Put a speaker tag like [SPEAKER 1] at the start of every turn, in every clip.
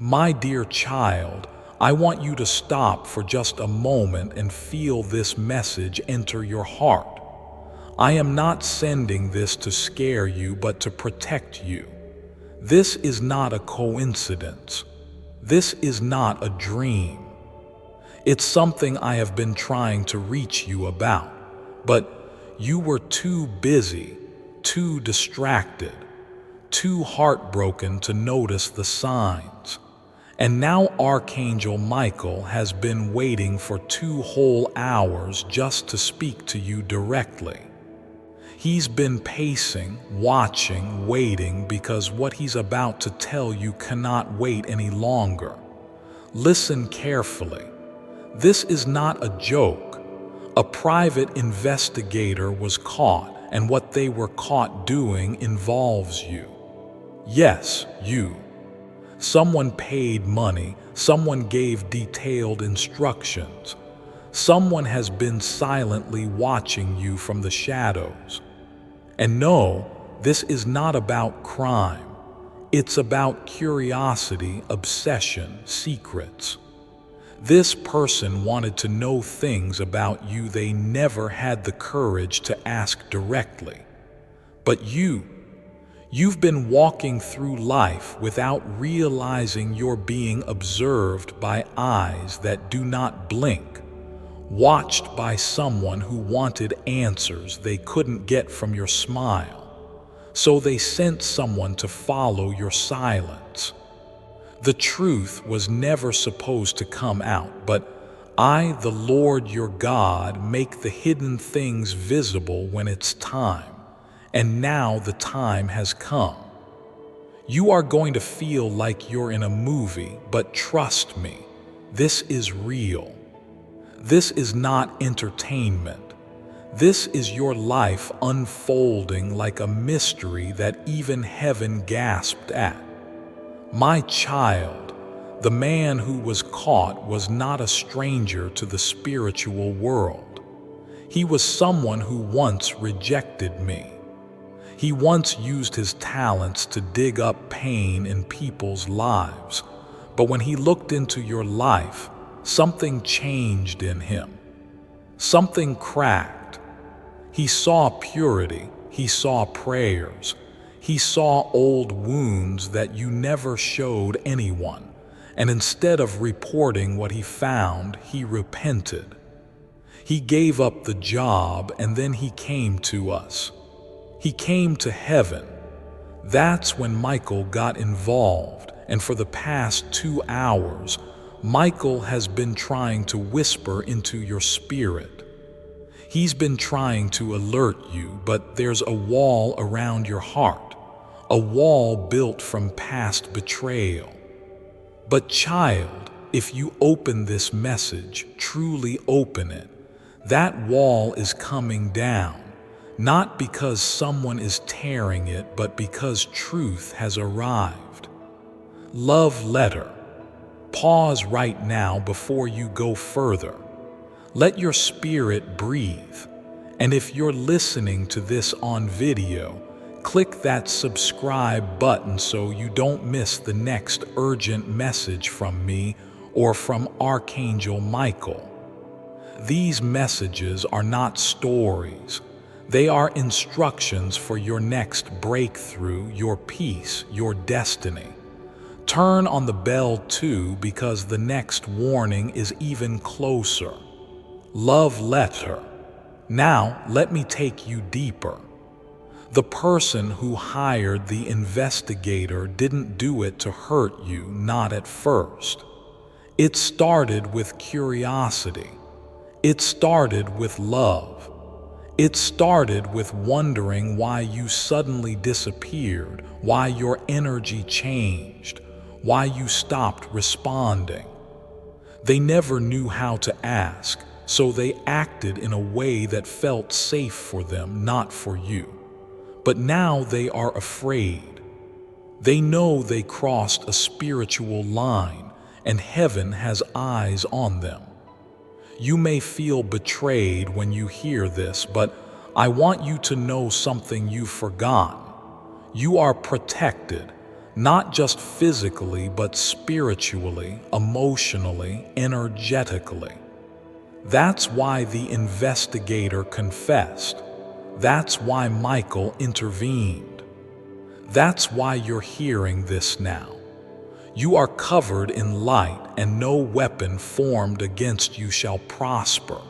[SPEAKER 1] My dear child, I want you to stop for just a moment and feel this message enter your heart. I am not sending this to scare you, but to protect you. This is not a coincidence. This is not a dream. It's something I have been trying to reach you about, but you were too busy, too distracted, too heartbroken to notice the signs. And now Archangel Michael has been waiting for 2 whole hours just to speak to you directly. He's been pacing, watching, waiting, because what he's about to tell you cannot wait any longer. Listen carefully. This is not a joke. A private investigator was caught, and what they were caught doing involves you. Yes, you. Someone paid money, someone gave detailed instructions. Someone has been silently watching you from the shadows. And no, this is not about crime. It's about curiosity, obsession, secrets. This person wanted to know things about you they never had the courage to ask directly. But you've been walking through life without realizing you're being observed by eyes that do not blink. Watched by someone who wanted answers they couldn't get from your smile. So they sent someone to follow your silence. The truth was never supposed to come out, but I, the Lord your God, make the hidden things visible when it's time. And now the time has come. You are going to feel like you're in a movie, but trust me, this is real. This is not entertainment. This is your life unfolding like a mystery that even heaven gasped at. My child, the man who was caught was not a stranger to the spiritual world. He was someone who once rejected me. He once used his talents to dig up pain in people's lives. But when he looked into your life, something changed in him. Something cracked. He saw purity. He saw prayers. He saw old wounds that you never showed anyone. And instead of reporting what he found, he repented. He gave up the job, and then he came to us. He came to heaven. That's when Michael got involved, and for the past 2 hours, Michael has been trying to whisper into your spirit. He's been trying to alert you, but there's a wall around your heart, a wall built from past betrayal. But child, if you open this message, truly open it, that wall is coming down, not because someone is tearing it, but because truth has arrived. Love letter. Pause right now before you go further. Let your spirit breathe. And if you're listening to this on video, click that subscribe button so you don't miss the next urgent message from me or from Archangel Michael. These messages are not stories. They are instructions for your next breakthrough, your peace, your destiny. Turn on the bell too, because the next warning is even closer. Love letter. Now, let me take you deeper. The person who hired the investigator didn't do it to hurt you, not at first. It started with curiosity. It started with love. It started with wondering why you suddenly disappeared, why your energy changed, why you stopped responding. They never knew how to ask, so they acted in a way that felt safe for them, not for you. But now they are afraid. They know they crossed a spiritual line, and heaven has eyes on them. You may feel betrayed when you hear this, but I want you to know something you've forgotten. You are protected, not just physically, but spiritually, emotionally, energetically. That's why the investigator confessed. That's why Michael intervened. That's why you're hearing this now. You are covered in light, and no weapon formed against you shall prosper.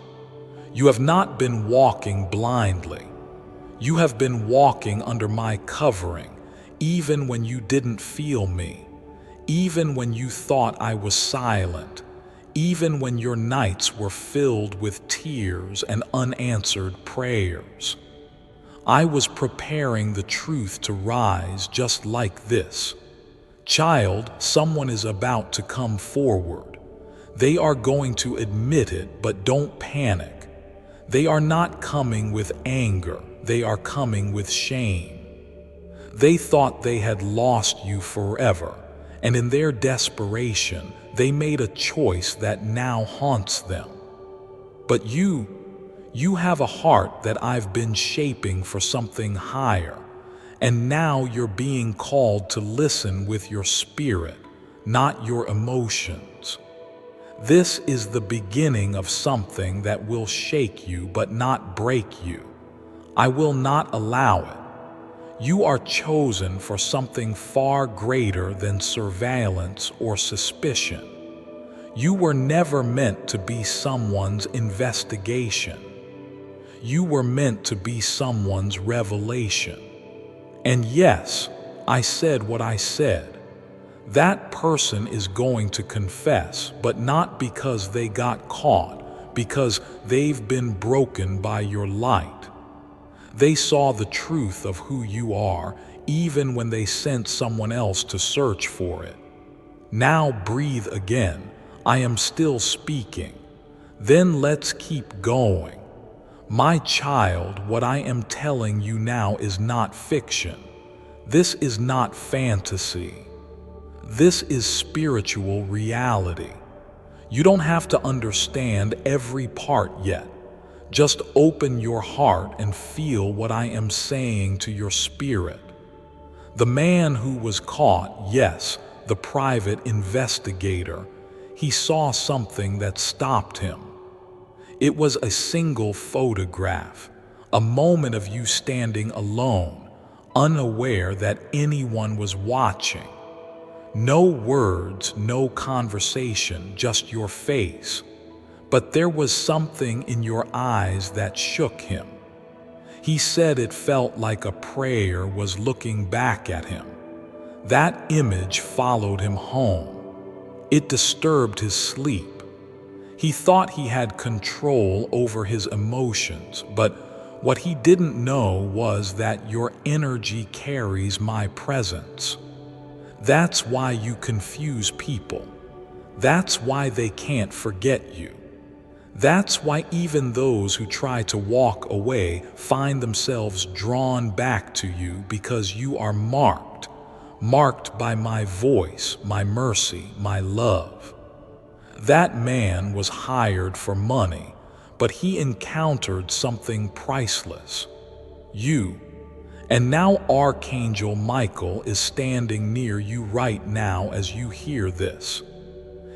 [SPEAKER 1] You have not been walking blindly. You have been walking under my covering, even when you didn't feel me, even when you thought I was silent, even when your nights were filled with tears and unanswered prayers. I was preparing the truth to rise just like this. Child, someone is about to come forward. They are going to admit it, but don't panic. They are not coming with anger, they are coming with shame. They thought they had lost you forever, and in their desperation, they made a choice that now haunts them. But you have a heart that I've been shaping for something higher, and now you're being called to listen with your spirit, not your emotions. This is the beginning of something that will shake you but not break you. I will not allow it. You are chosen for something far greater than surveillance or suspicion. You were never meant to be someone's investigation. You were meant to be someone's revelation. And yes, I said what I said. That person is going to confess, but not because they got caught, because they've been broken by your light. They saw the truth of who you are, even when they sent someone else to search for it. Now breathe again. I am still speaking. Then let's keep going. My child, what I am telling you now is not fiction. This is not fantasy. This is spiritual reality. You don't have to understand every part yet. Just open your heart and feel what I am saying to your spirit. The man who was caught, yes, the private investigator, he saw something that stopped him. It was a single photograph, a moment of you standing alone, unaware that anyone was watching. No words, no conversation, just your face. But there was something in your eyes that shook him. He said it felt like a prayer was looking back at him. That image followed him home. It disturbed his sleep. He thought he had control over his emotions, but what he didn't know was that your energy carries my presence. That's why you confuse people. That's why they can't forget you. That's why even those who try to walk away find themselves drawn back to you, because you are marked by my voice, my mercy, my love. That man was hired for money, but he encountered something priceless. You. And now Archangel Michael is standing near you right now as you hear this.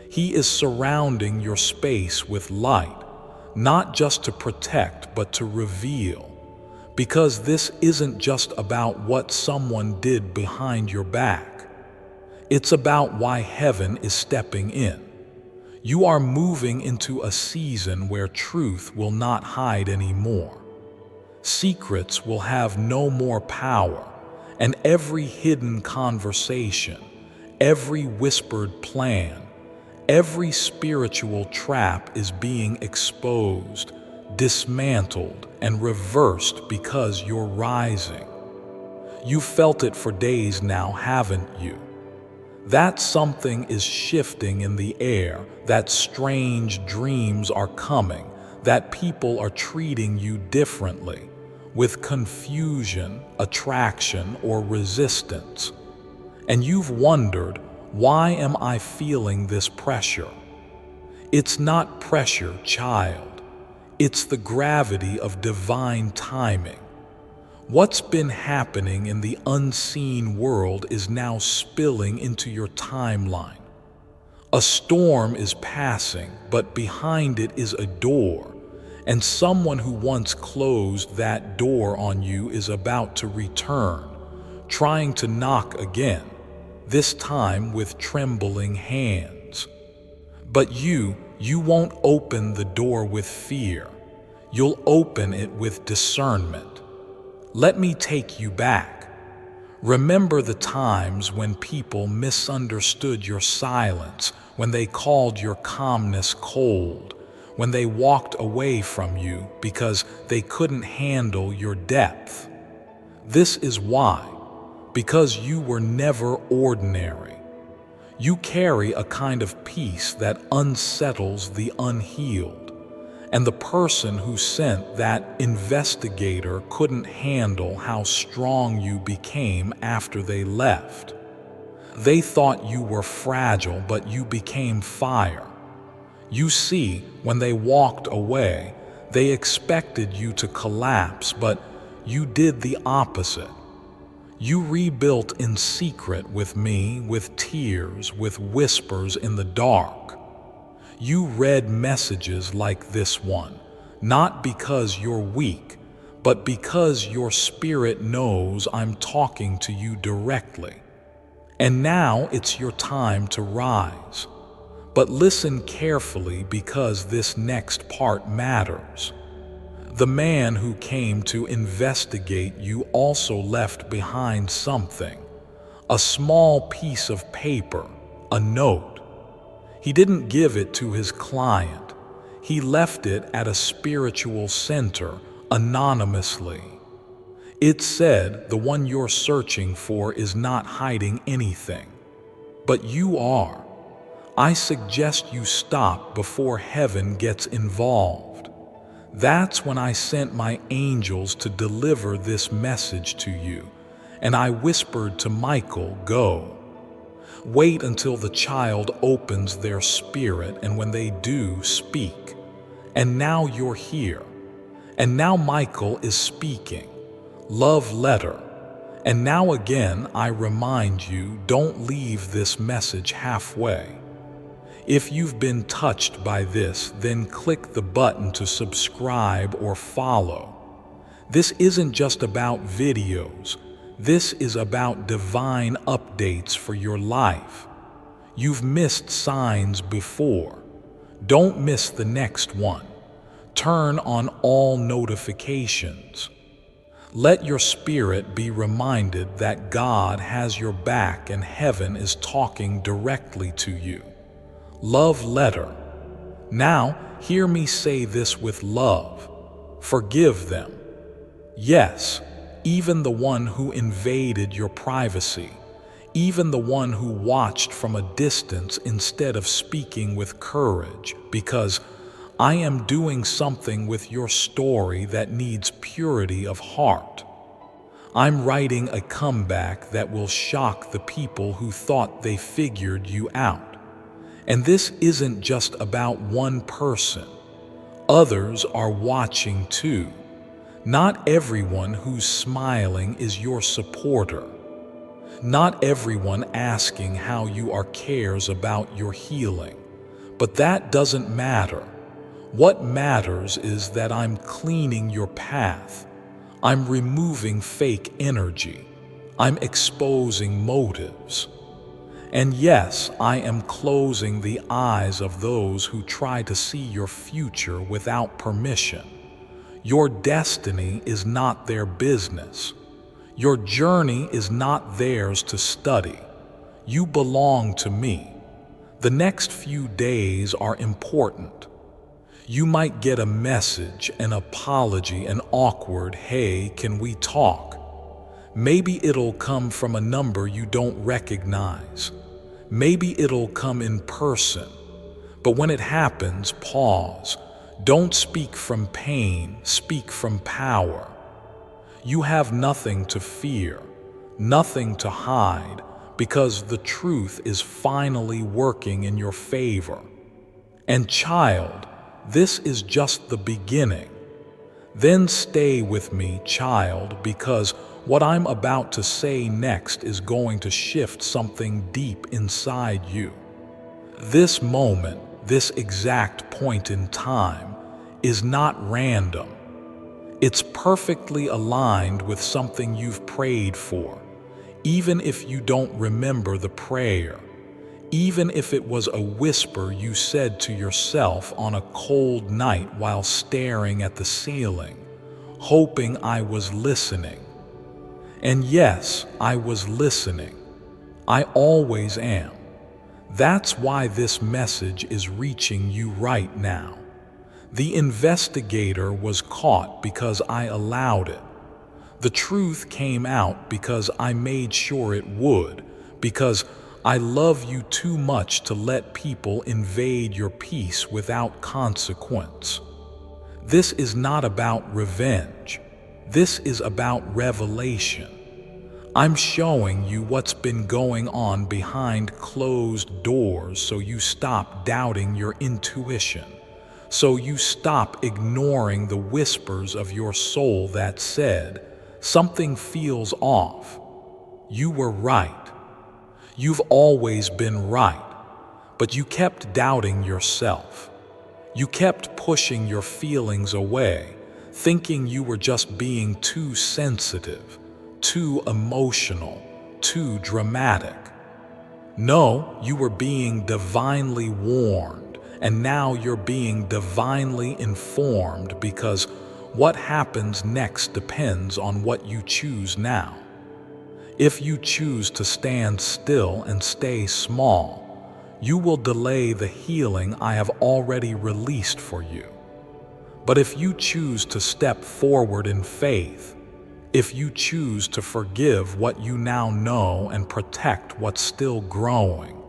[SPEAKER 1] He is surrounding your space with light, not just to protect, but to reveal. Because this isn't just about what someone did behind your back. It's about why heaven is stepping in. You are moving into a season where truth will not hide anymore. Secrets will have no more power, and every hidden conversation, every whispered plan, every spiritual trap is being exposed, dismantled, and reversed because you're rising. You've felt it for days now, haven't you? That something is shifting in the air, that strange dreams are coming, that people are treating you differently, with confusion, attraction, or resistance. And you've wondered, why am I feeling this pressure? It's not pressure, child. It's the gravity of divine timing. What's been happening in the unseen world is now spilling into your timeline. A storm is passing, but behind it is a door, and someone who once closed that door on you is about to return, trying to knock again, this time with trembling hands. But you won't open the door with fear. You'll open it with discernment. Let me take you back. Remember the times when people misunderstood your silence, when they called your calmness cold, when they walked away from you because they couldn't handle your depth. This is why, because you were never ordinary. You carry a kind of peace that unsettles the unhealed. And the person who sent that investigator couldn't handle how strong you became after they left. They thought you were fragile, but you became fire. You see, when they walked away, they expected you to collapse, but you did the opposite. You rebuilt in secret with me, with tears, with whispers in the dark. You read messages like this one, not because you're weak, but because your spirit knows I'm talking to you directly. And now it's your time to rise. But listen carefully, because this next part matters. The man who came to investigate you also left behind something, a small piece of paper, a note. He didn't give it to his client. He left it at a spiritual center, anonymously. It said, the one you're searching for is not hiding anything, but you are. I suggest you stop before heaven gets involved. That's when I sent my angels to deliver this message to you, and I whispered to Michael, go. Wait until the child opens their spirit, and when they do, speak. And now you're here. And now Michael is speaking. Love letter. And now again, I remind you, don't leave this message halfway. If you've been touched by this, then click the button to subscribe or follow. This isn't just about videos. This is about divine updates for your life. You've missed signs before. Don't miss the next one. Turn on all notifications. Let your spirit be reminded that God has your back and heaven is talking directly to you. Love letter. Now, hear me say this with love. Forgive them. Yes, even the one who invaded your privacy, even the one who watched from a distance instead of speaking with courage, because I am doing something with your story that needs purity of heart. I'm writing a comeback that will shock the people who thought they figured you out. And this isn't just about one person. Others are watching too. Not everyone who's smiling is your supporter. Not everyone asking how you are cares about your healing. But that doesn't matter. What matters is that I'm cleaning your path. I'm removing fake energy. I'm exposing motives. And yes, I am closing the eyes of those who try to see your future without permission. Your destiny is not their business. Your journey is not theirs to study. You belong to me. The next few days are important. You might get a message, an apology, an awkward, "Hey, can we talk?" Maybe it'll come from a number you don't recognize. Maybe it'll come in person. But when it happens, pause. Don't speak from pain, speak from power. You have nothing to fear, nothing to hide, because the truth is finally working in your favor. And child, this is just the beginning. Then stay with me, child, because what I'm about to say next is going to shift something deep inside you. This moment, this exact point in time, is not random. It's perfectly aligned with something you've prayed for, even if you don't remember the prayer, even if it was a whisper you said to yourself on a cold night while staring at the ceiling, hoping I was listening. And yes, I was listening. I always am. That's why this message is reaching you right now. The investigator was caught because I allowed it. The truth came out because I made sure it would, because I love you too much to let people invade your peace without consequence. This is not about revenge. This is about revelation. I'm showing you what's been going on behind closed doors so you stop doubting your intuition, so you stop ignoring the whispers of your soul that said, something feels off. You were right. You've always been right, but you kept doubting yourself. You kept pushing your feelings away, thinking you were just being too sensitive, too emotional, too dramatic. No, you were being divinely warned, and now you're being divinely informed because what happens next depends on what you choose now. If you choose to stand still and stay small, you will delay the healing I have already released for you. But if you choose to step forward in faith, if you choose to forgive what you now know and protect what's still growing,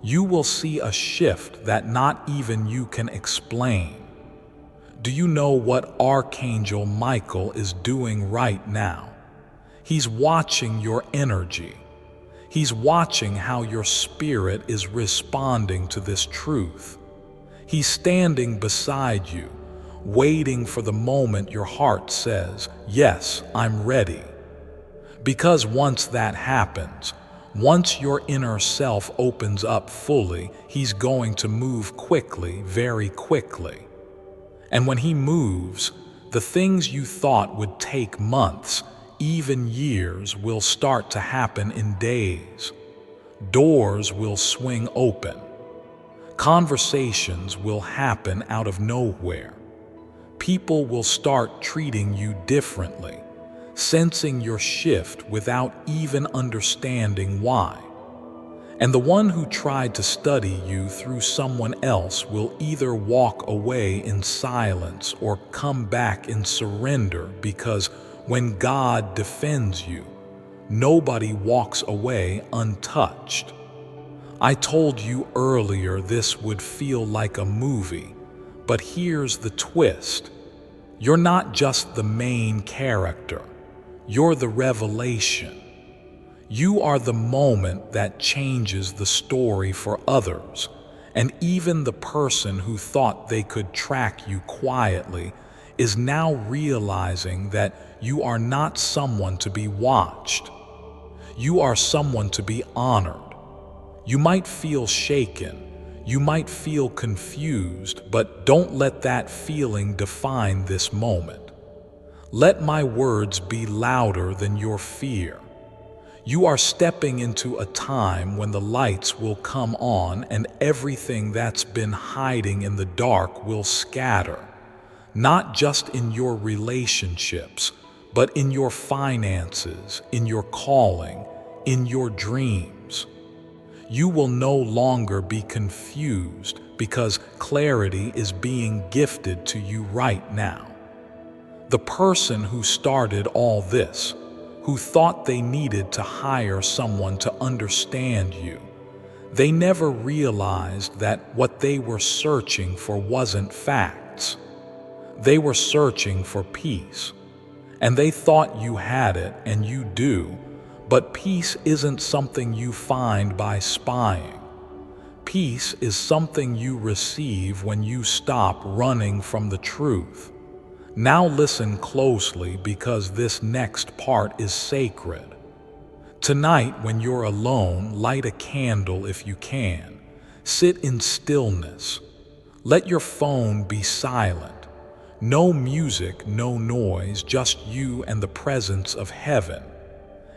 [SPEAKER 1] you will see a shift that not even you can explain. Do you know what Archangel Michael is doing right now? He's watching your energy. He's watching how your spirit is responding to this truth. He's standing beside you, waiting for the moment your heart says, yes, I'm ready. Because once that happens, once your inner self opens up fully, he's going to move quickly, very quickly. And when he moves, the things you thought would take months, even years, will start to happen in days. Doors will swing open. Conversations will happen out of nowhere. People will start treating you differently, sensing your shift without even understanding why. And the one who tried to study you through someone else will either walk away in silence or come back in surrender, because when God defends you, nobody walks away untouched. I told you earlier this would feel like a movie, but here's the twist. You're not just the main character. You're the revelation. You are the moment that changes the story for others, and even the person who thought they could track you quietly is now realizing that you are not someone to be watched. You are someone to be honored. You might feel shaken. You might feel confused, but don't let that feeling define this moment. Let my words be louder than your fear. You are stepping into a time when the lights will come on and everything that's been hiding in the dark will scatter, not just in your relationships, but in your finances, in your calling, in your dreams. You will no longer be confused because clarity is being gifted to you right now. The person who started all this, who thought they needed to hire someone to understand you, they never realized that what they were searching for wasn't facts. They were searching for peace. And they thought you had it, and you do, but peace isn't something you find by spying. Peace is something you receive when you stop running from the truth. Now listen closely because this next part is sacred. Tonight, when you're alone, light a candle if you can. Sit in stillness. Let your phone be silent. No music, no noise, just you and the presence of heaven.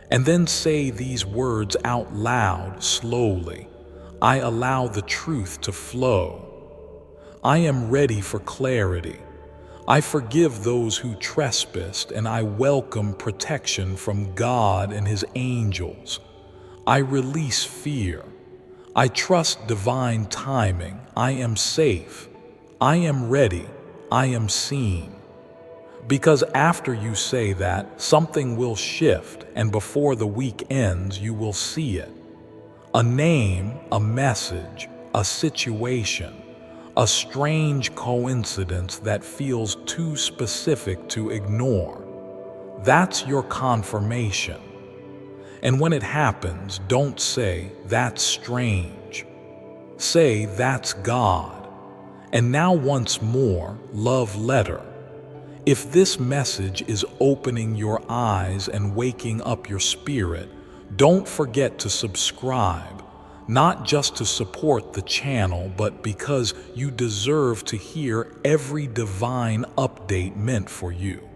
[SPEAKER 1] And then say these words out loud, slowly. I allow the truth to flow. I am ready for clarity. I forgive those who trespassed, and I welcome protection from God and His angels. I release fear. I trust divine timing. I am safe. I am ready. I am seen. Because after you say that, something will shift, and before the week ends, you will see it. A name, a message, a situation. A strange coincidence that feels too specific to ignore. That's your confirmation. And when it happens, don't say, that's strange. Say, that's God. And now once more, love letter. If this message is opening your eyes and waking up your spirit, don't forget to subscribe. Not just to support the channel, but because you deserve to hear every divine update meant for you.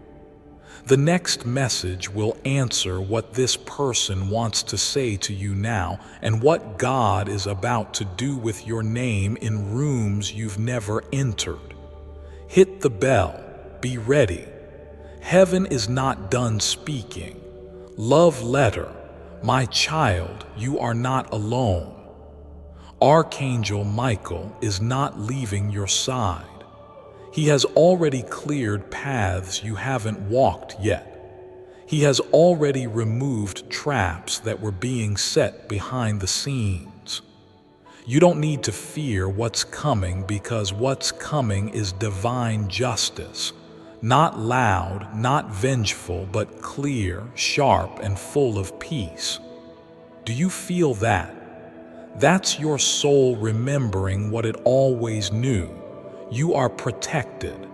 [SPEAKER 1] The next message will answer what this person wants to say to you now and what God is about to do with your name in rooms you've never entered. Hit the bell. Be ready. Heaven is not done speaking. Love letter. My child, you are not alone. Archangel Michael is not leaving your side. He has already cleared paths you haven't walked yet. He has already removed traps that were being set behind the scenes. You don't need to fear what's coming because what's coming is divine justice. Not loud, not vengeful, but clear, sharp, and full of peace. Do you feel that? That's your soul remembering what it always knew. You are protected.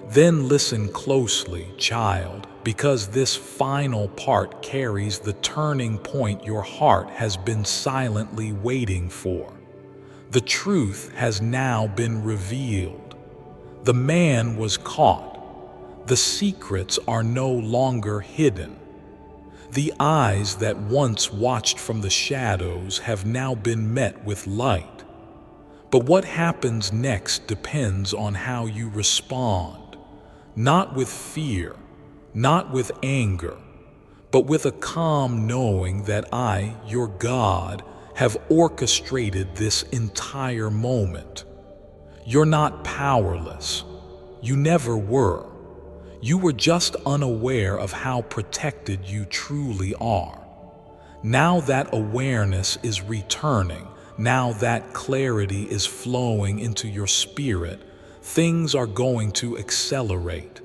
[SPEAKER 1] Then listen closely, child, because this final part carries the turning point your heart has been silently waiting for. The truth has now been revealed. The man was caught. The secrets are no longer hidden. The eyes that once watched from the shadows have now been met with light. But what happens next depends on how you respond. Not with fear, not with anger, but with a calm knowing that I, your God, have orchestrated this entire moment. You're not powerless. You never were. You were just unaware of how protected you truly are. Now that awareness is returning, now that clarity is flowing into your spirit, things are going to accelerate.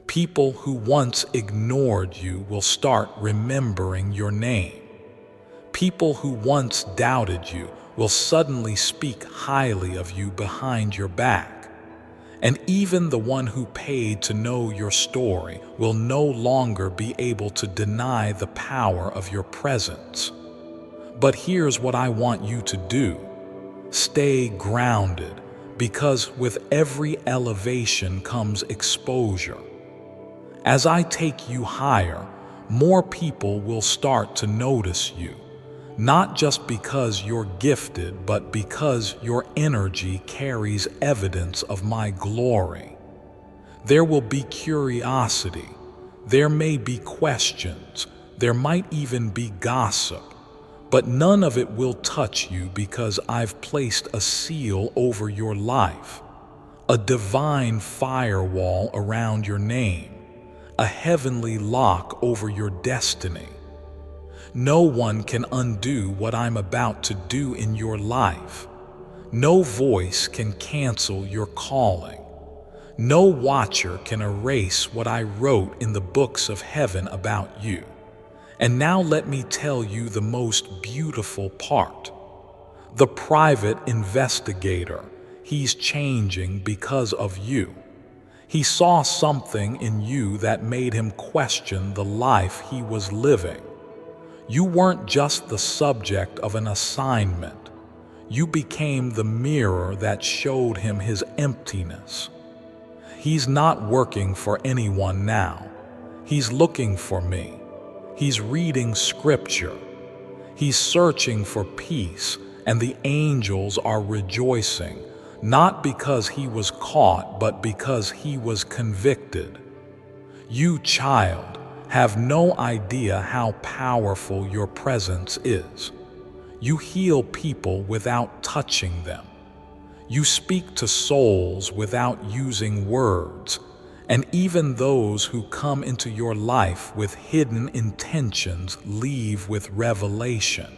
[SPEAKER 1] People who once ignored you will start remembering your name. People who once doubted you will suddenly speak highly of you behind your back. And even the one who paid to know your story will no longer be able to deny the power of your presence. But here's what I want you to do. Stay grounded, because with every elevation comes exposure. As I take you higher, more people will start to notice you. Not just because you're gifted, but because your energy carries evidence of my glory. There will be curiosity. There may be questions. There might even be gossip. But none of it will touch you because I've placed a seal over your life, a divine firewall around your name, a heavenly lock over your destiny. No one can undo what I'm about to do in your life. No voice can cancel your calling. No watcher can erase what I wrote in the books of heaven about you. And now let me tell you the most beautiful part. The private investigator, he's changing because of you. He saw something in you that made him question the life he was living. You weren't just the subject of an assignment. You became the mirror that showed him his emptiness. He's not working for anyone now. He's looking for me. He's reading scripture. He's searching for peace, and the angels are rejoicing, not because he was caught, but because he was convicted. You, child, have no idea how powerful your presence is. You heal people without touching them. You speak to souls without using words, and even those who come into your life with hidden intentions leave with revelation.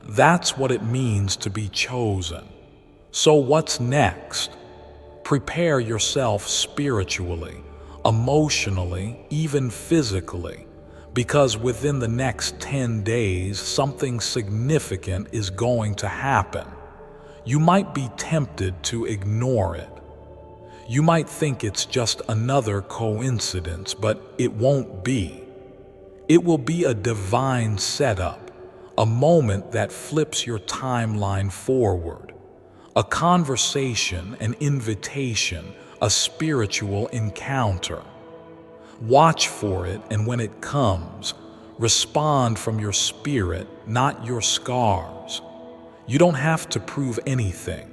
[SPEAKER 1] That's what it means to be chosen. So what's next? Prepare yourself spiritually, emotionally, even physically, because within the next 10 days, something significant is going to happen. You might be tempted to ignore it. You might think it's just another coincidence, but it won't be. It will be a divine setup, a moment that flips your timeline forward, a conversation, an invitation, a spiritual encounter. Watch for it, and when it comes, respond from your spirit, not your scars. You don't have to prove anything.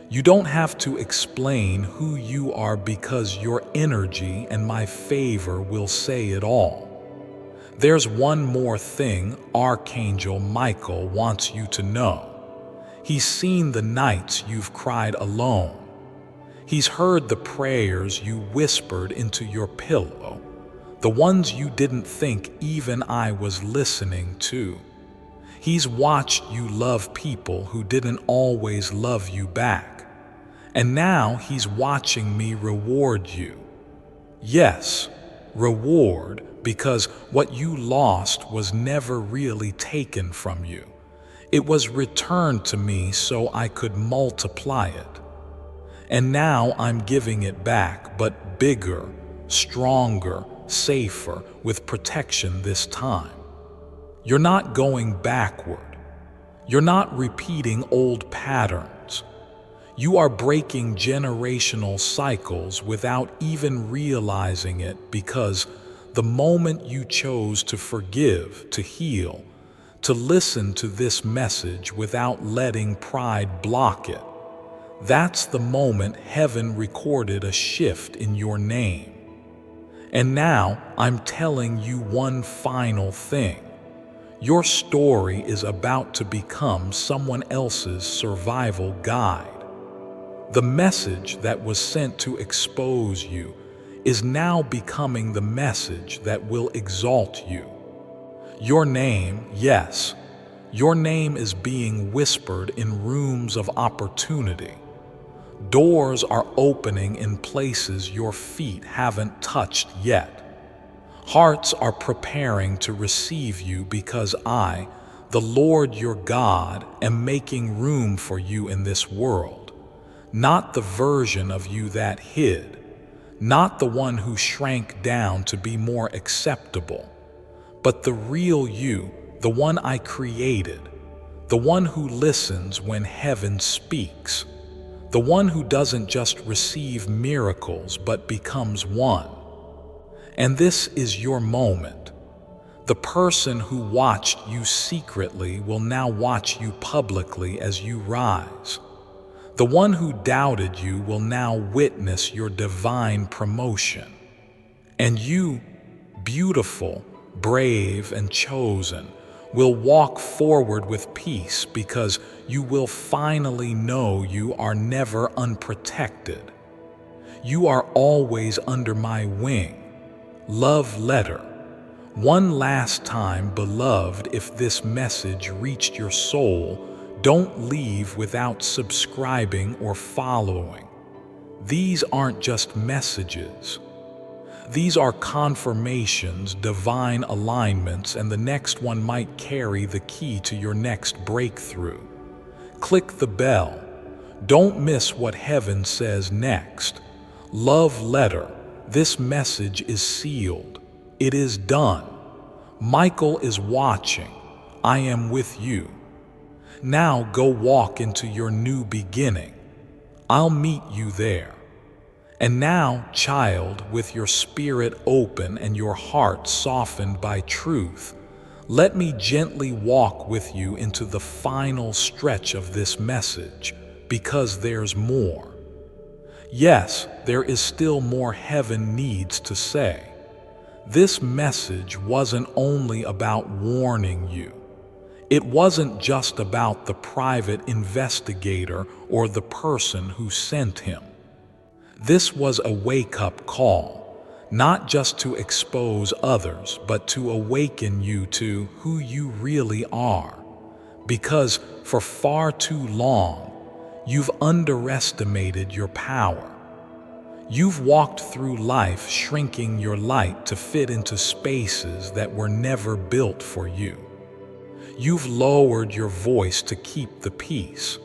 [SPEAKER 1] You don't have to explain who you are, because your energy and my favor will say it all. There's one more thing Archangel Michael wants you to know. He's seen the nights you've cried alone. He's heard the prayers you whispered into your pillow, the ones you didn't think even I was listening to. He's watched you love people who didn't always love you back. And now he's watching me reward you. Yes, reward, because what you lost was never really taken from you. It was returned to me so I could multiply it. And now I'm giving it back, but bigger, stronger, safer, with protection this time. You're not going backward. You're not repeating old patterns. You are breaking generational cycles without even realizing it, because the moment you chose to forgive, to heal, to listen to this message without letting pride block it, that's the moment heaven recorded a shift in your name. And now I'm telling you one final thing. Your story is about to become someone else's survival guide. The message that was sent to expose you is now becoming the message that will exalt you. Your name, yes, your name is being whispered in rooms of opportunity. Doors are opening in places your feet haven't touched yet. Hearts are preparing to receive you, because I, the Lord your God, am making room for you in this world. Not the version of you that hid, not the one who shrank down to be more acceptable, but the real you, the one I created, the one who listens when heaven speaks, the one who doesn't just receive miracles but becomes one. And this is your moment. The person who watched you secretly will now watch you publicly as you rise. The one who doubted you will now witness your divine promotion. And you, beautiful, brave, and chosen, will walk forward with peace, because you will finally know you are never unprotected. You are always under my wing. Love letter. One last time, beloved, if this message reached your soul, don't leave without subscribing or following. These aren't just messages. These are confirmations, divine alignments, and the next one might carry the key to your next breakthrough. Click the bell. Don't miss what heaven says next. Love letter. This message is sealed. It is done. Michael is watching. I am with you. Now go walk into your new beginning. I'll meet you there. And now, child, with your spirit open and your heart softened by truth, let me gently walk with you into the final stretch of this message, because there's more. Yes, there is still more heaven needs to say. This message wasn't only about warning you. It wasn't just about the private investigator or the person who sent him. This was a wake-up call, not just to expose others, but to awaken you to who you really are. Because for far too long, you've underestimated your power. You've walked through life shrinking your light to fit into spaces that were never built for you. You've lowered your voice to keep the peace.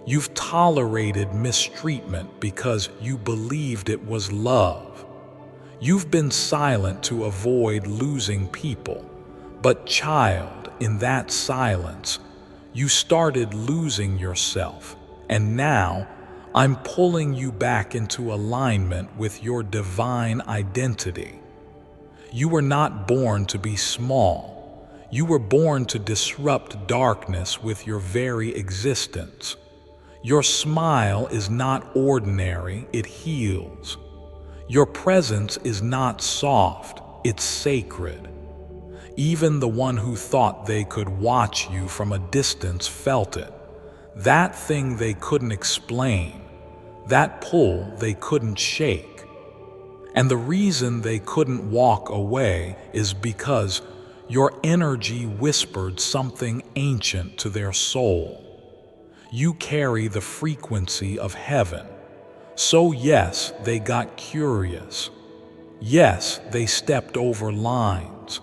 [SPEAKER 1] You've tolerated mistreatment because you believed it was love. You've been silent to avoid losing people. But child, in that silence, you started losing yourself. And now, I'm pulling you back into alignment with your divine identity. You were not born to be small. You were born to disrupt darkness with your very existence. Your smile is not ordinary, it heals. Your presence is not soft, it's sacred. Even the one who thought they could watch you from a distance felt it. That thing they couldn't explain, that pull they couldn't shake. And the reason they couldn't walk away is because your energy whispered something ancient to their soul. You carry the frequency of heaven. So yes, they got curious. Yes, they stepped over lines.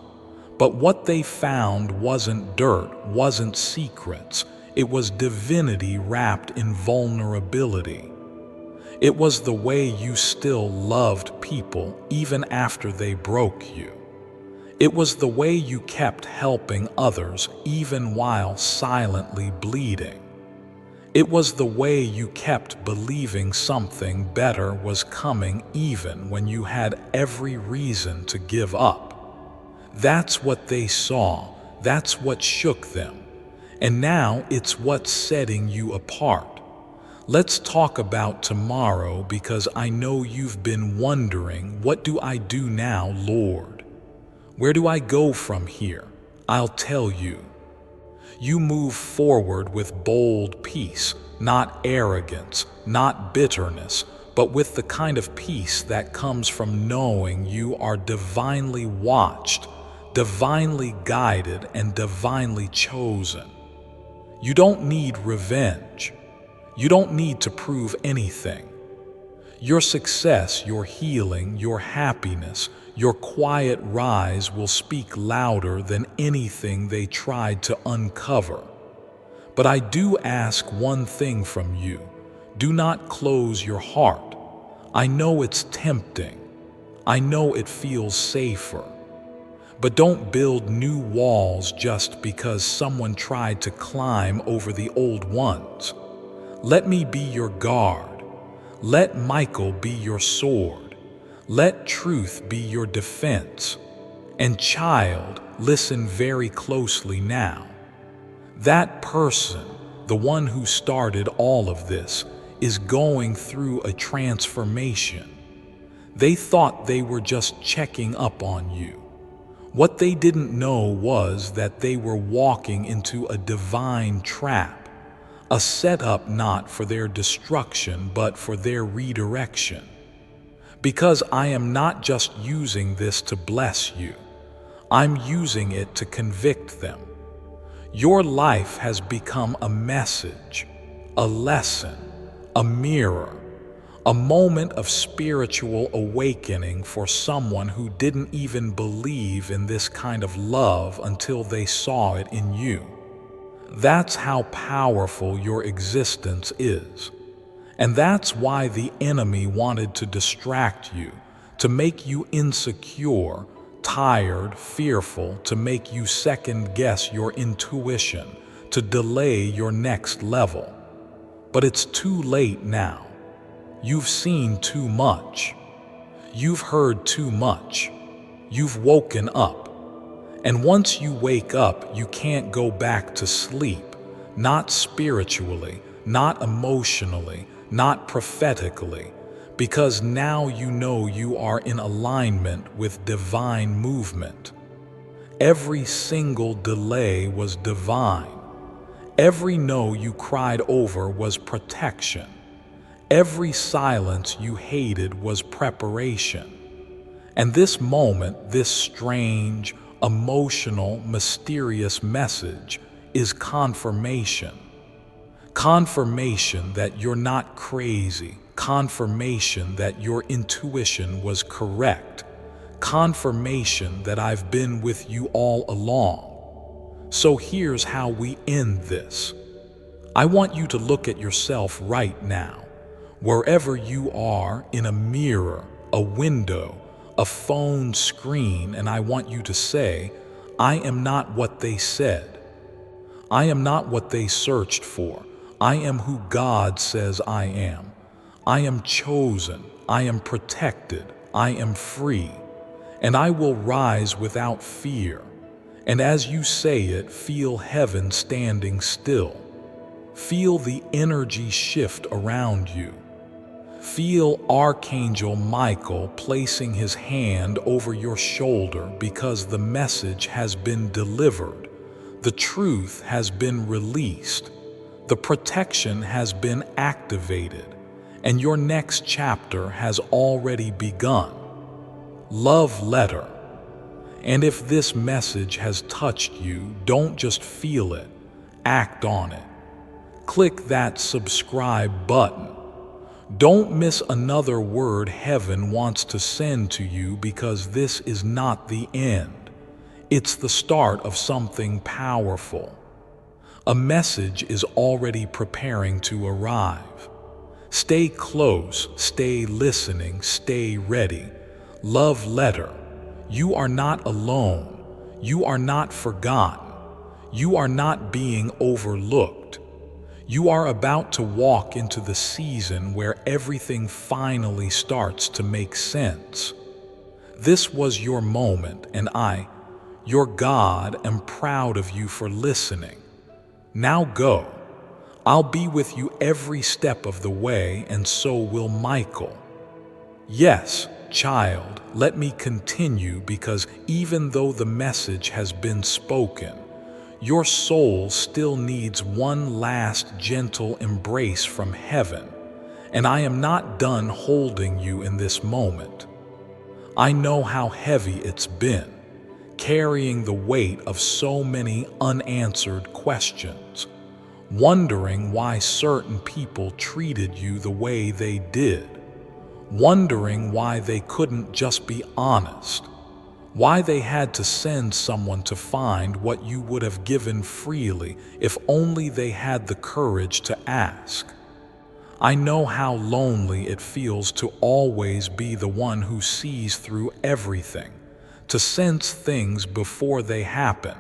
[SPEAKER 1] But what they found wasn't dirt, wasn't secrets. It was divinity wrapped in vulnerability. It was the way you still loved people even after they broke you. It was the way you kept helping others even while silently bleeding. It was the way you kept believing something better was coming even when you had every reason to give up. That's what they saw, that's what shook them, and now it's what's setting you apart. Let's talk about tomorrow, because I know you've been wondering, what do I do now, Lord? Where do I go from here? I'll tell you. You move forward with bold peace, not arrogance, not bitterness, but with the kind of peace that comes from knowing you are divinely watched, divinely guided, and divinely chosen. You don't need revenge. You don't need to prove anything. Your success, your healing, your happiness, your quiet rise will speak louder than anything they tried to uncover. But I do ask one thing from you. Do not close your heart. I know it's tempting. I know it feels safer. But don't build new walls just because someone tried to climb over the old ones. Let me be your guard. Let Michael be your sword. Let truth be your defense. And child, listen very closely now. That person, the one who started all of this, is going through a transformation. They thought they were just checking up on you. What they didn't know was that they were walking into a divine trap. A setup not for their destruction, but for their redirection. Because I am not just using this to bless you. I'm using it to convict them. Your life has become a message, a lesson, a mirror, a moment of spiritual awakening for someone who didn't even believe in this kind of love until they saw it in you. That's how powerful your existence is. And that's why the enemy wanted to distract you, to make you insecure, tired, fearful, to make you second guess your intuition, to delay your next level. But it's too late now. You've seen too much. You've heard too much. You've woken up. And once you wake up, you can't go back to sleep. Not spiritually, not emotionally, not prophetically, because now you know you are in alignment with divine movement. Every single delay was divine. Every no you cried over was protection. Every silence you hated was preparation. And this moment, this strange, emotional, mysterious message is confirmation. Confirmation that you're not crazy. Confirmation that your intuition was correct. Confirmation that I've been with you all along. So here's how we end this. I want you to look at yourself right now, wherever you are, in a mirror, a window, a phone screen, and I want you to say, I am not what they said. I am not what they searched for. I am who God says I am. I am chosen. I am protected. I am free. And I will rise without fear. And as you say it, feel heaven standing still. Feel the energy shift around you. Feel Archangel Michael placing his hand over your shoulder because the message has been delivered. The truth has been released. The protection has been activated. And your next chapter has already begun. Love letter. And if this message has touched you, don't just feel it, act on it. Click that subscribe button. Don't miss another word heaven wants to send to you, because this is not the end. It's the start of something powerful. A message is already preparing to arrive. Stay close, stay listening, stay ready. Love letter. You are not alone. You are not forgotten. You are not being overlooked. You are about to walk into the season where everything finally starts to make sense. This was your moment, and I, your God, am proud of you for listening. Now go. I'll be with you every step of the way, and so will Michael. Yes, child, let me continue, because even though the message has been spoken, your soul still needs one last gentle embrace from heaven, and I am not done holding you in this moment. I know how heavy it's been, carrying the weight of so many unanswered questions, wondering why certain people treated you the way they did, wondering why they couldn't just be honest, why they had to send someone to find what you would have given freely if only they had the courage to ask. I know how lonely it feels to always be the one who sees through everything, to sense things before they happen,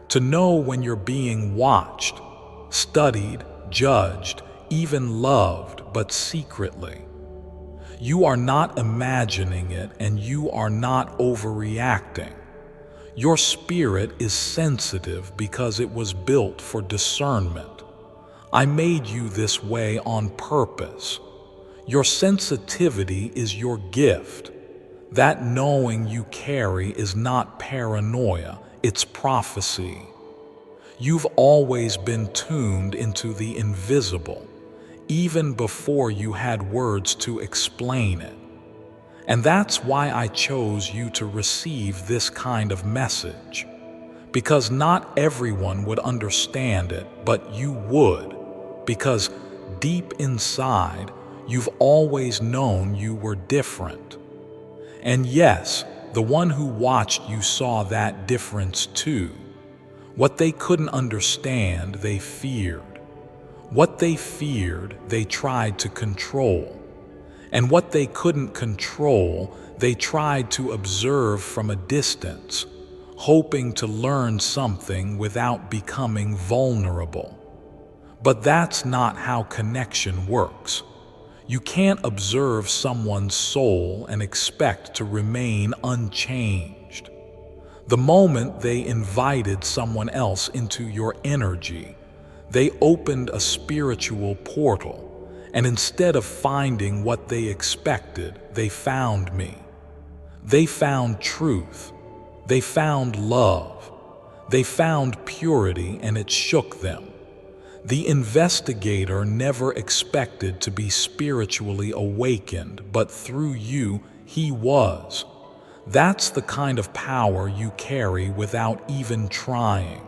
[SPEAKER 1] to know when you're being watched, studied, judged, even loved, but secretly. You are not imagining it, and you are not overreacting. Your spirit is sensitive because it was built for discernment. I made you this way on purpose. Your sensitivity is your gift. That knowing you carry is not paranoia, it's prophecy. You've always been tuned into the invisible, even before you had words to explain it. And that's why I chose you to receive this kind of message. Because not everyone would understand it, but you would. Because deep inside, you've always known you were different. And yes, the one who watched you saw that difference too. What they couldn't understand, they feared. What they feared, they tried to control. And what they couldn't control, they tried to observe from a distance, hoping to learn something without becoming vulnerable. But that's not how connection works. You can't observe someone's soul and expect to remain unchanged. The moment they invited someone else into your energy, they opened a spiritual portal, and instead of finding what they expected, they found me. They found truth. They found love. They found purity, and it shook them. The investigator never expected to be spiritually awakened, but through you, he was. That's the kind of power you carry without even trying.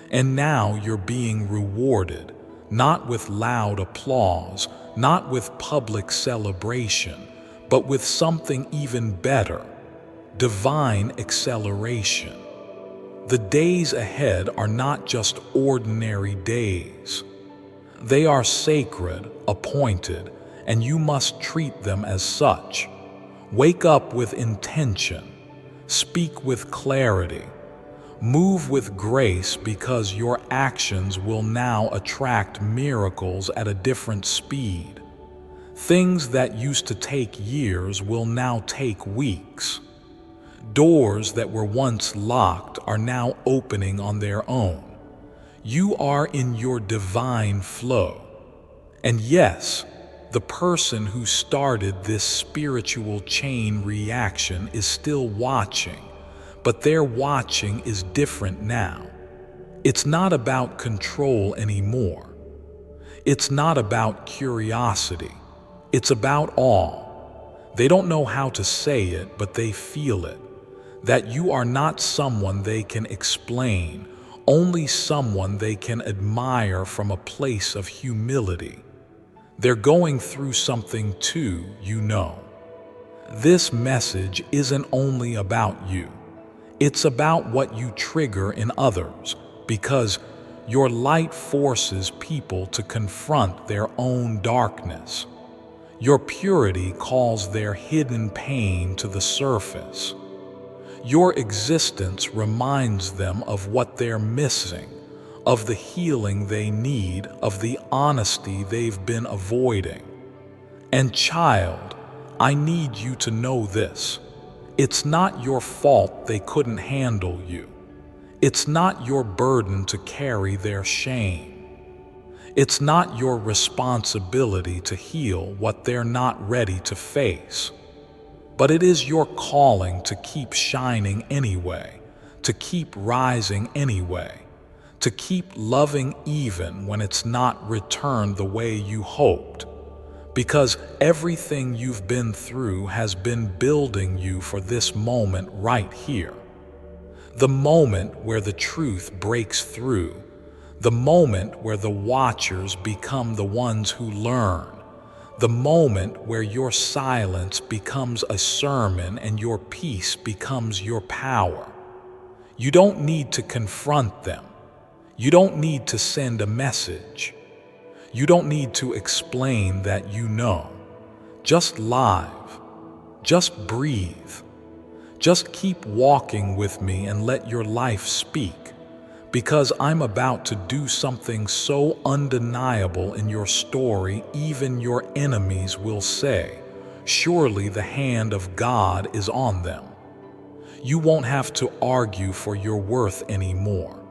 [SPEAKER 1] And now you're being rewarded, not with loud applause, not with public celebration, but with something even better: divine acceleration. The days ahead are not just ordinary days. They are sacred, appointed, and you must treat them as such. Wake up with intention, speak with clarity, move with grace, because your actions will now attract miracles at a different speed. Things that used to take years will now take weeks. Doors that were once locked are now opening on their own. You are in your divine flow. And yes, the person who started this spiritual chain reaction is still watching, but their watching is different now. It's not about control anymore. It's not about curiosity. It's about awe. They don't know how to say it, but they feel it. That you are not someone they can explain, only someone they can admire from a place of humility. They're going through something too, you know. This message isn't only about you. It's about what you trigger in others, because your light forces people to confront their own darkness. Your purity calls their hidden pain to the surface. Your existence reminds them of what they're missing, of the healing they need, of the honesty they've been avoiding. And child, I need you to know this. It's not your fault they couldn't handle you. It's not your burden to carry their shame. It's not your responsibility to heal what they're not ready to face. But it is your calling to keep shining anyway, to keep rising anyway, to keep loving even when it's not returned the way you hoped. Because everything you've been through has been building you for this moment right here. The moment where the truth breaks through, the moment where the watchers become the ones who learn, the moment where your silence becomes a sermon and your peace becomes your power. You don't need to confront them. You don't need to send a message. You don't need to explain that you know. Just live. Just breathe. Just keep walking with me and let your life speak. Because I'm about to do something so undeniable in your story, even your enemies will say, surely the hand of God is on them. You won't have to argue for your worth anymore.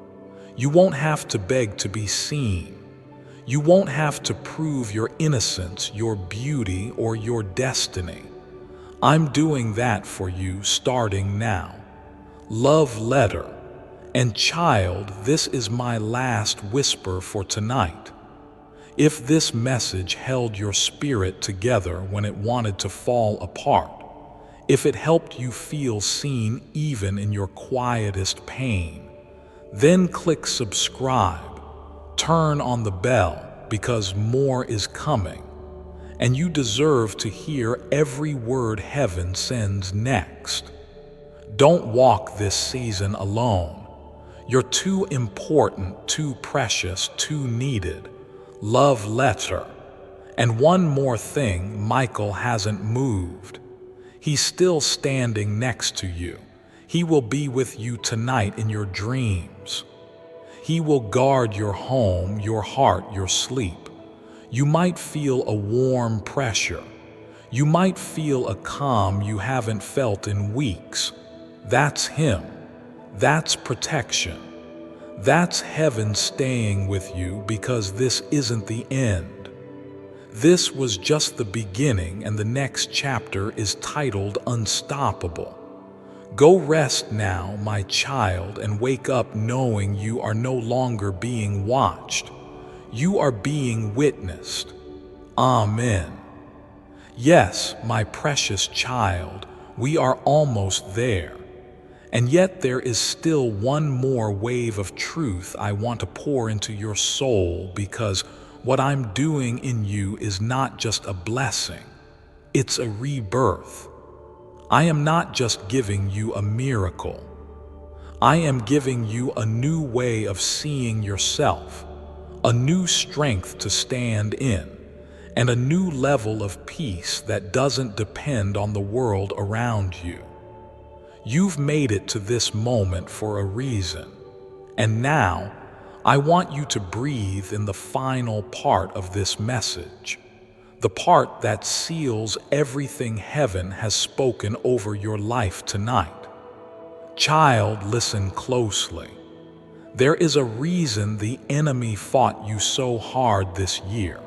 [SPEAKER 1] You won't have to beg to be seen. You won't have to prove your innocence, your beauty, or your destiny. I'm doing that for you starting now. Love letter. And child, this is my last whisper for tonight. If this message held your spirit together when it wanted to fall apart, if it helped you feel seen even in your quietest pain, then click subscribe, turn on the bell, because more is coming. And you deserve to hear every word heaven sends next. Don't walk this season alone. You're too important, too precious, too needed. Love letter. And one more thing, Michael hasn't moved. He's still standing next to you. He will be with you tonight in your dreams. He will guard your home, your heart, your sleep. You might feel a warm pressure. You might feel a calm you haven't felt in weeks. That's him. That's protection. That's heaven staying with you, because this isn't the end. This was just the beginning, and the next chapter is titled Unstoppable. Go rest now, my child, and wake up knowing you are no longer being watched. You are being witnessed. Amen. Yes, my precious child, we are almost there. And yet there is still one more wave of truth I want to pour into your soul, because what I'm doing in you is not just a blessing, it's a rebirth. I am not just giving you a miracle. I am giving you a new way of seeing yourself, a new strength to stand in, and a new level of peace that doesn't depend on the world around you. You've made it to this moment for a reason, and now I want you to breathe in the final part of this message, the part that seals everything heaven has spoken over your life tonight. Child, listen closely. There is a reason the enemy fought you so hard this year.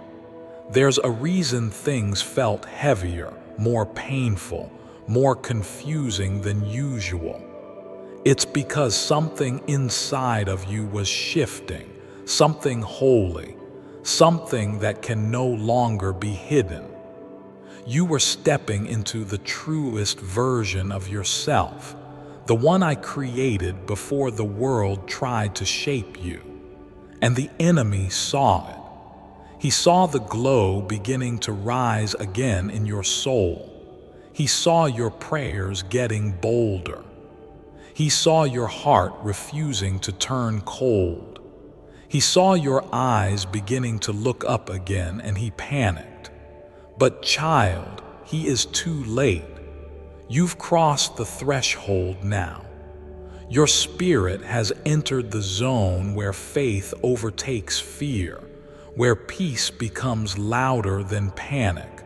[SPEAKER 1] There's a reason things felt heavier, more painful, more confusing than usual. It's because something inside of you was shifting, something holy, something that can no longer be hidden. You were stepping into the truest version of yourself, the one I created before the world tried to shape you. And the enemy saw it. He saw the glow beginning to rise again in your soul. He saw your prayers getting bolder. He saw your heart refusing to turn cold. He saw your eyes beginning to look up again, and he panicked. But child, he is too late. You've crossed the threshold now. Your spirit has entered the zone where faith overtakes fear, where peace becomes louder than panic,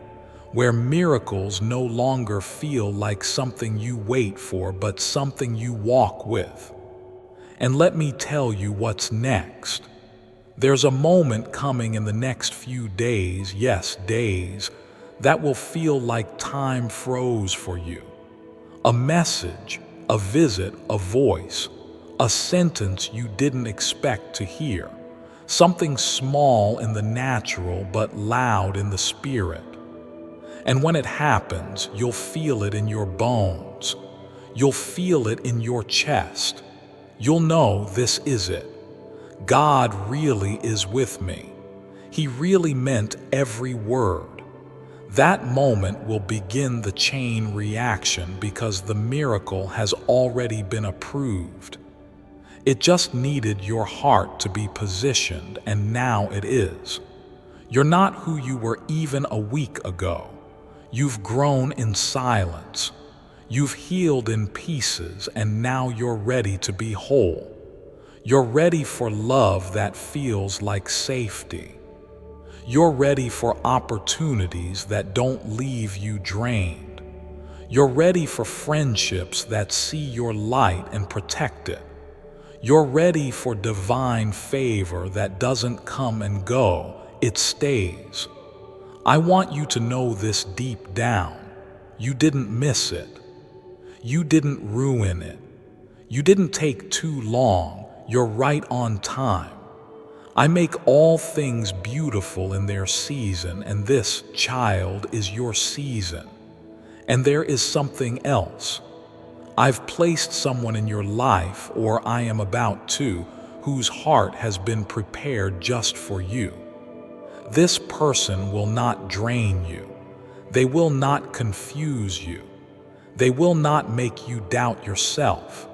[SPEAKER 1] where miracles no longer feel like something you wait for, but something you walk with. And let me tell you what's next. There's a moment coming in the next few days, yes, days, that will feel like time froze for you. A message, a visit, a voice, a sentence you didn't expect to hear. Something small in the natural but loud in the spirit. And when it happens, you'll feel it in your bones. You'll feel it in your chest. You'll know this is it. God really is with me. He really meant every word. That moment will begin the chain reaction, because the miracle has already been approved. It just needed your heart to be positioned, and now it is. You're not who you were even a week ago. You've grown in silence. You've healed in pieces, and now you're ready to be whole. You're ready for love that feels like safety. You're ready for opportunities that don't leave you drained. You're ready for friendships that see your light and protect it. You're ready for divine favor that doesn't come and go, it stays. I want you to know this deep down. You didn't miss it. You didn't ruin it. You didn't take too long. You're right on time. I make all things beautiful in their season, and this, child, is your season. And there is something else. I've placed someone in your life, or I am about to, whose heart has been prepared just for you. This person will not drain you. They will not confuse you. They will not make you doubt yourself.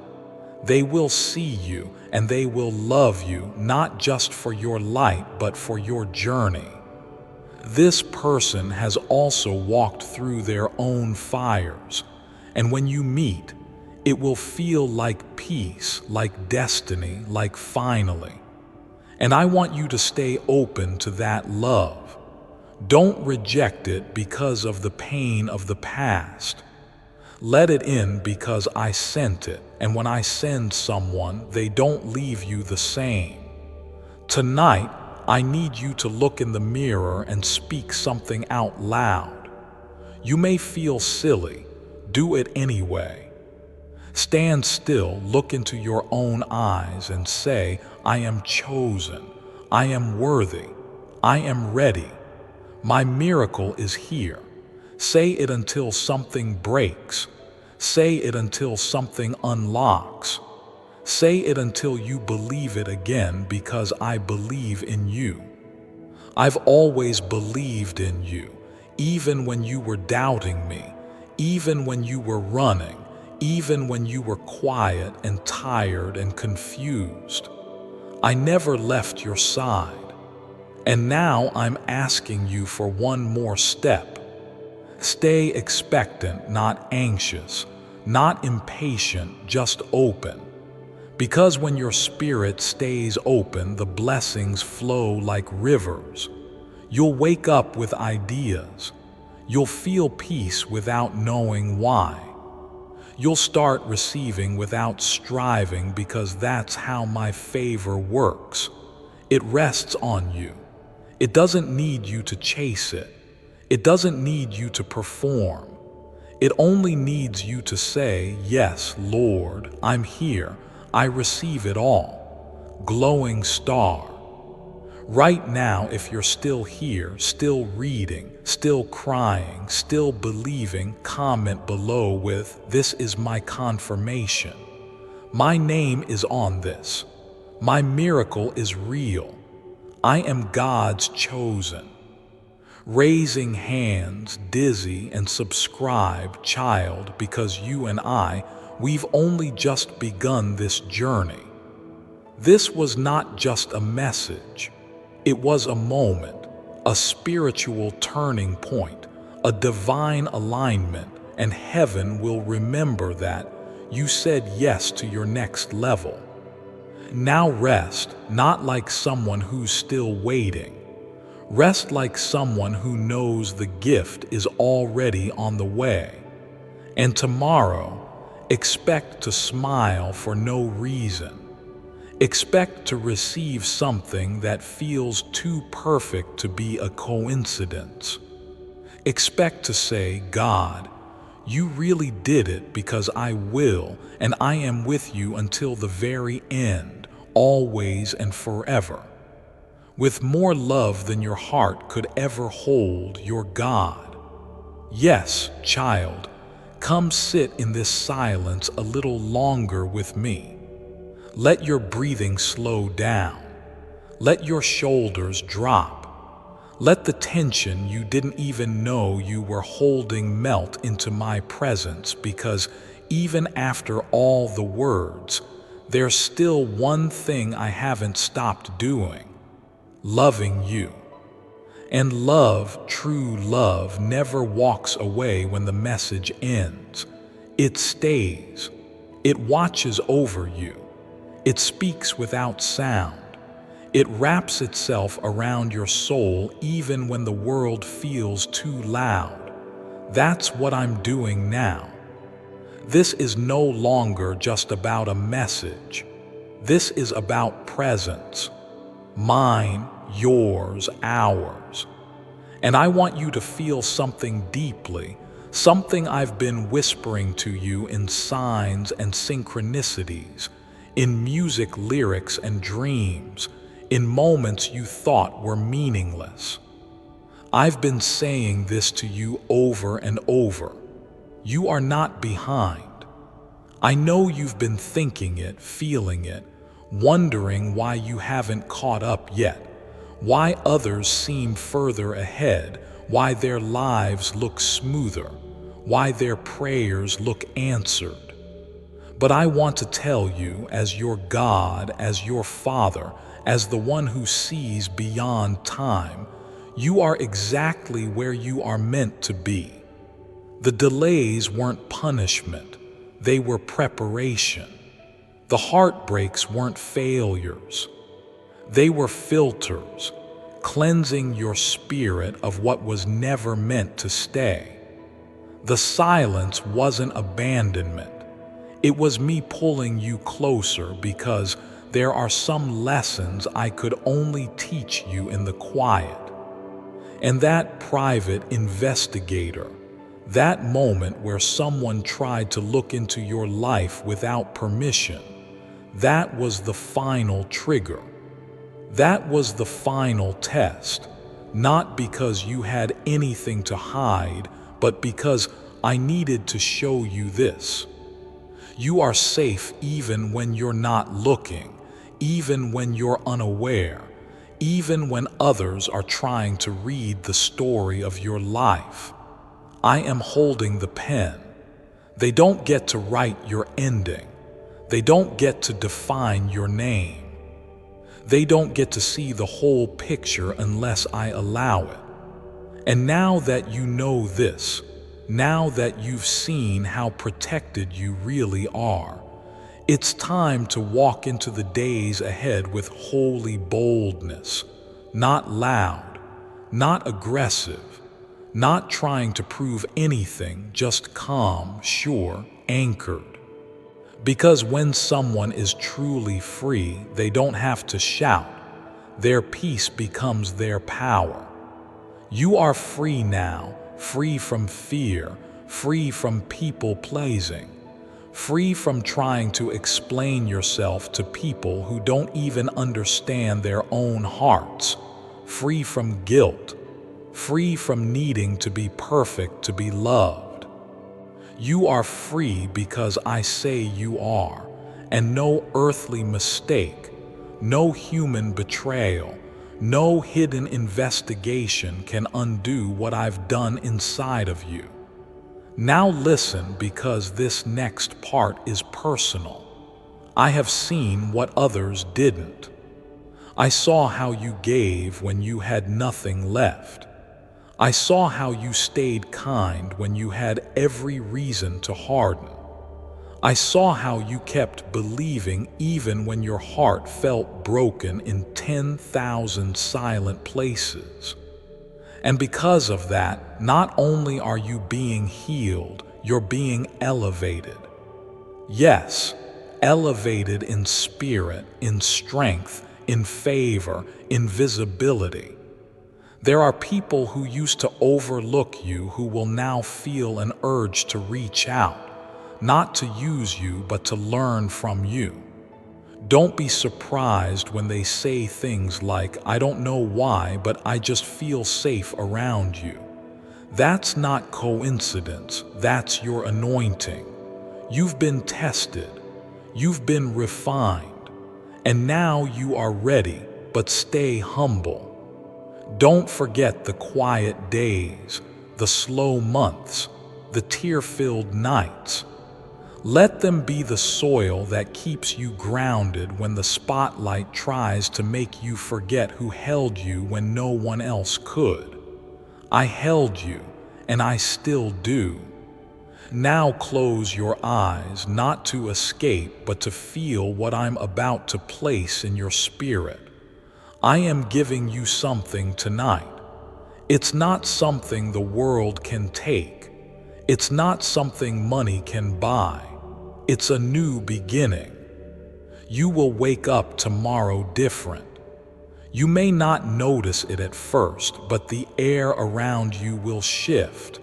[SPEAKER 1] They will see you, and they will love you not just for your light but for your journey. This person has also walked through their own fires, and when you meet, it will feel like peace, like destiny, like finally. And I want you to stay open to that love. Don't reject it because of the pain of the past. Let it in because I sent it, and when I send someone, they don't leave you the same. Tonight, I need you to look in the mirror and speak something out loud. You may feel silly. Do it anyway. Stand still, look into your own eyes and say, I am chosen. I am worthy. I am ready. My miracle is here. Say it until something breaks. Say it until something unlocks. Say it until you believe it again, because I believe in you. I've always believed in you, even when you were doubting me, even when you were running, even when you were quiet and tired and confused. I never left your side. And now I'm asking you for one more step. Stay expectant, not anxious, not impatient, just open. Because when your spirit stays open, the blessings flow like rivers. You'll wake up with ideas. You'll feel peace without knowing why. You'll start receiving without striving, because that's how my favor works. It rests on you. It doesn't need you to chase it. It doesn't need you to perform. It only needs you to say, yes, Lord, I'm here. I receive it all. Glowing star. Right now, if you're still here, still reading, still crying, still believing, comment below with, this is my confirmation. My name is on this. My miracle is real. I am God's chosen. Raising hands, dizzy, and subscribe, child, because you and we've only just begun this journey. This was not just a message. It was a moment, a spiritual turning point, a divine alignment, and heaven will remember that you said yes to your next level. Now rest, not like someone who's still waiting. Rest like someone who knows the gift is already on the way. And tomorrow, expect to smile for no reason. Expect to receive something that feels too perfect to be a coincidence. Expect to say, God, you really did it, because I will, and I am with you until the very end, always and forever. With more love than your heart could ever hold, your God. Yes, child, come sit in this silence a little longer with me. Let your breathing slow down. Let your shoulders drop. Let the tension you didn't even know you were holding melt into my presence, because even after all the words, there's still one thing I haven't stopped doing: loving you. And love, true love, never walks away when the message ends. It stays. It watches over you. It speaks without sound. It wraps itself around your soul even when the world feels too loud. That's what I'm doing now. This is no longer just about a message. This is about presence. Mine, yours, ours. And I want you to feel something deeply, something I've been whispering to you in signs and synchronicities, in music, lyrics, and dreams, in moments you thought were meaningless. I've been saying this to you over and over. You are not behind. I know you've been thinking it, feeling it, wondering why you haven't caught up yet, why others seem further ahead, why their lives look smoother, why their prayers look answered. But I want to tell you, as your God, as your Father, as the one who sees beyond time, you are exactly where you are meant to be. The delays weren't punishment, they were preparation. The heartbreaks weren't failures, they were filters, cleansing your spirit of what was never meant to stay. The silence wasn't abandonment. It was me pulling you closer because there are some lessons I could only teach you in the quiet. And that private investigator, that moment where someone tried to look into your life without permission, that was the final trigger. That was the final test, not because you had anything to hide, but because I needed to show you this. You are safe even when you're not looking, even when you're unaware, even when others are trying to read the story of your life. I am holding the pen. They don't get to write your ending. They don't get to define your name. They don't get to see the whole picture unless I allow it. And now that you know this, now that you've seen how protected you really are, it's time to walk into the days ahead with holy boldness, not loud, not aggressive, not trying to prove anything, just calm, sure, anchored. Because when someone is truly free, they don't have to shout. Their peace becomes their power. You are free now, free from fear, free from people pleasing, free from trying to explain yourself to people who don't even understand their own hearts, free from guilt, free from needing to be perfect to be loved. You are free because I say you are, and no earthly mistake, no human betrayal, no hidden investigation can undo what I've done inside of you. Now listen, because this next part is personal. I have seen what others didn't. I saw how you gave when you had nothing left. I saw how you stayed kind when you had every reason to harden. I saw how you kept believing even when your heart felt broken in 10,000 silent places. And because of that, not only are you being healed, you're being elevated. Yes, elevated in spirit, in strength, in favor, in visibility. There are people who used to overlook you who will now feel an urge to reach out, not to use you, but to learn from you. Don't be surprised when they say things like, "I don't know why, but I just feel safe around you." That's not coincidence, that's your anointing. You've been tested, you've been refined, and now you are ready, but stay humble. Don't forget the quiet days, the slow months, the tear-filled nights. Let them be the soil that keeps you grounded when the spotlight tries to make you forget who held you when no one else could. I held you, and I still do. Now close your eyes, not to escape, but to feel what I'm about to place in your spirit. I am giving you something tonight. It's not something the world can take. It's not something money can buy. It's a new beginning. You will wake up tomorrow different. You may not notice it at first, but the air around you will shift.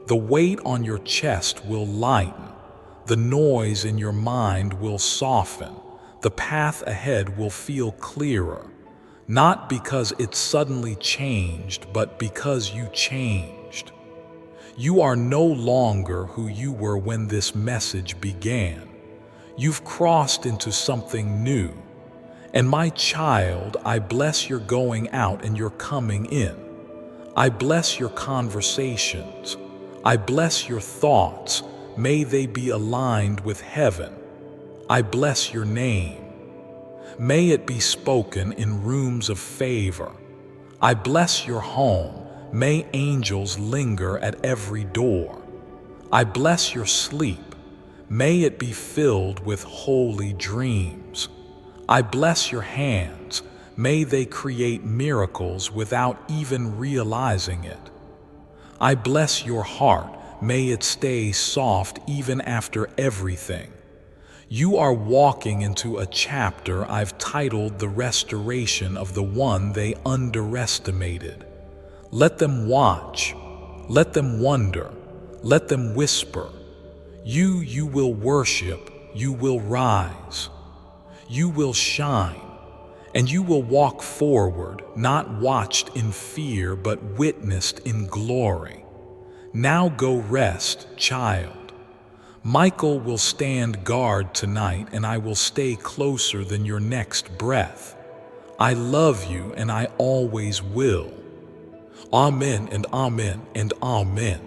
[SPEAKER 1] The weight on your chest will lighten. The noise in your mind will soften. The path ahead will feel clearer. Not because it suddenly changed, but because you changed. You are no longer who you were when this message began. You've crossed into something new. And my child, I bless your going out and your coming in. I bless your conversations. I bless your thoughts. May they be aligned with heaven. I bless your name. May it be spoken in rooms of favor. I bless your home. May angels linger at every door. I bless your sleep. May it be filled with holy dreams. I bless your hands. May they create miracles without even realizing it. I bless your heart. May it stay soft even after everything. You are walking into a chapter I've titled The Restoration of the One They Underestimated. Let them watch. Let them wonder. Let them whisper. You will worship. You will rise. You will shine. And you will walk forward, not watched in fear, but witnessed in glory. Now go rest, child. Michael will stand guard tonight, and I will stay closer than your next breath. I love you, and I always will. Amen and amen and amen.